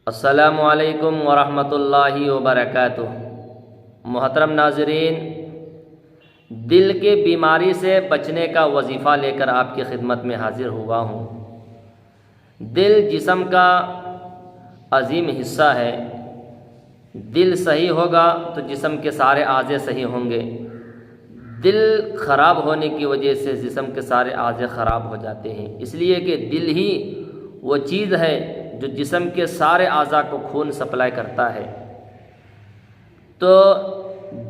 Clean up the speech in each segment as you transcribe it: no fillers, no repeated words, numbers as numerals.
السلام علیکم ورحمۃ اللہ وبرکاتہ۔ محترم ناظرین، دل کے بیماری سے بچنے کا وظیفہ لے کر آپ کی خدمت میں حاضر ہوا ہوں۔ دل جسم کا عظیم حصہ ہے۔ دل صحیح ہوگا تو جسم کے سارے اعضاء صحیح ہوں گے۔ دل خراب ہونے کی وجہ سے جسم کے سارے اعضاء خراب ہو جاتے ہیں، اس لیے کہ دل ہی وہ چیز ہے جو جسم کے سارے اعضاء کو خون سپلائی کرتا ہے۔ تو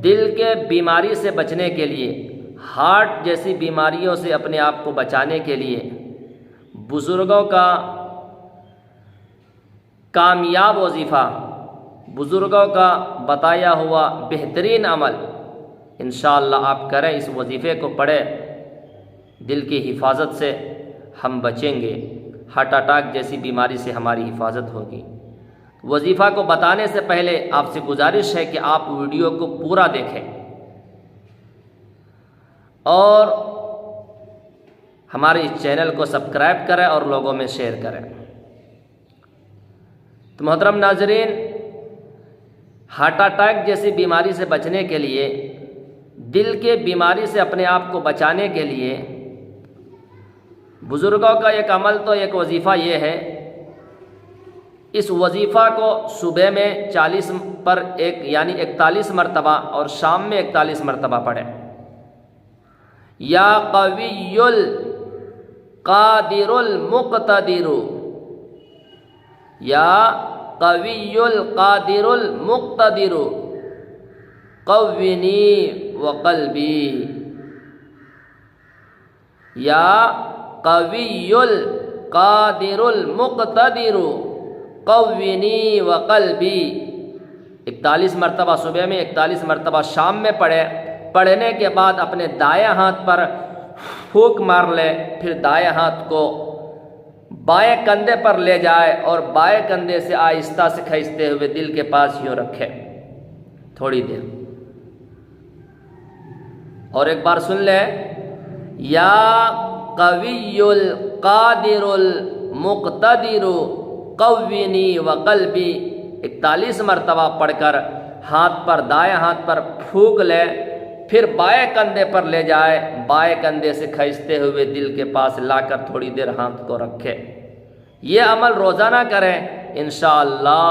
دل کے بیماری سے بچنے کے لیے، ہارٹ جیسی بیماریوں سے اپنے آپ کو بچانے کے لیے بزرگوں کا کامیاب وظیفہ، بزرگوں کا بتایا ہوا بہترین عمل انشاءاللہ آپ کریں، اس وظیفے کو پڑھیں، دل کی حفاظت سے ہم بچیں گے، ہارٹ اٹیک جیسی بیماری سے ہماری حفاظت ہوگی۔ وظیفہ کو بتانے سے پہلے آپ سے گزارش ہے کہ آپ ویڈیو کو پورا دیکھیں اور ہمارے اس چینل کو سبسکرائب کریں اور لوگوں میں شیئر کریں۔ تو محترم ناظرین، ہارٹ اٹیک جیسی بیماری سے بچنے کے لیے، دل کے بیماری سے اپنے آپ کو بچانے کے لیے بزرگوں کا ایک عمل تو ایک وظیفہ یہ ہے، اس وظیفہ کو صبح میں 40 پر یعنی 41 مرتبہ اور شام میں 41 مرتبہ پڑھیں۔ یا قوی القادر المقتدر، یا قوی القادر المقتدر قونی وقلبی، یا قوی القادر المقتدر قونی وقلبی۔ 41 مرتبہ صبح میں، 41 مرتبہ شام میں پڑھے۔ پڑھنے کے بعد اپنے دائیں ہاتھ پر پھونک مار لے، پھر دائیں ہاتھ کو بائیں کندھے پر لے جائے اور بائیں کندھے سے آہستہ سے کھینچتے ہوئے دل کے پاس یوں رکھے تھوڑی دیر، اور ایک بار سن لے، یا قوی القادر المقتدر قونی وقلبی۔ 41 مرتبہ پڑھ کر ہاتھ پر، دائیں ہاتھ پر پھونک لے، پھر بائیں کندھے پر لے جائے، بائیں کندھے سے کھینچتے ہوئے دل کے پاس لا کر تھوڑی دیر ہاتھ کو رکھے۔ یہ عمل روزانہ کریں، انشاءاللہ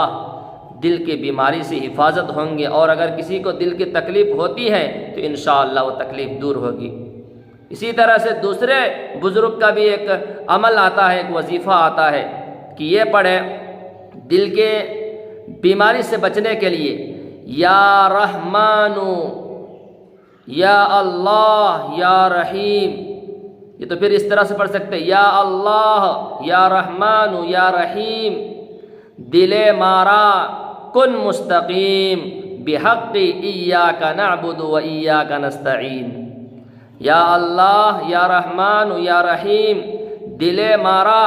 دل کی بیماری سے حفاظت ہوں گے، اور اگر کسی کو دل کی تکلیف ہوتی ہے تو انشاءاللہ وہ تکلیف دور ہوگی۔ اسی طرح سے دوسرے بزرگ کا بھی ایک عمل آتا ہے، ایک وظیفہ آتا ہے کہ یہ پڑھیں دل کے بیماری سے بچنے کے لیے، یا رحمان یا اللہ یا رحیم۔ یہ تو پھر اس طرح سے پڑھ سکتے ہیں، یا اللہ یا رحمان یا رحیم، دل مارا کن مستقیم، بحق ایاک نعبد و ایاک نستعین۔ یا اللہ یا رحمان یا رحیم، دل مارا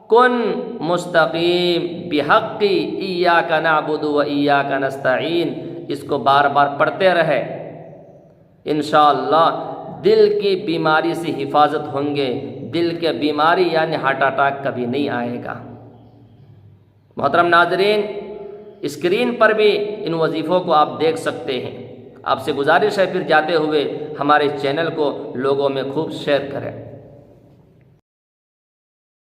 کن مستقیم، بحق ایاک نعبد و ایاک نستعین۔ اس کو بار بار پڑھتے رہے، انشاءاللہ دل کی بیماری سے حفاظت ہوں گے، دل کے بیماری یعنی ہارٹ اٹیک کبھی نہیں آئے گا۔ محترم ناظرین، اسکرین پر بھی ان وظیفوں کو آپ دیکھ سکتے ہیں۔ آپ سے گزارش ہے پھر جاتے ہوئے ہمارے چینل کو لوگوں میں خوب شیئر کریں۔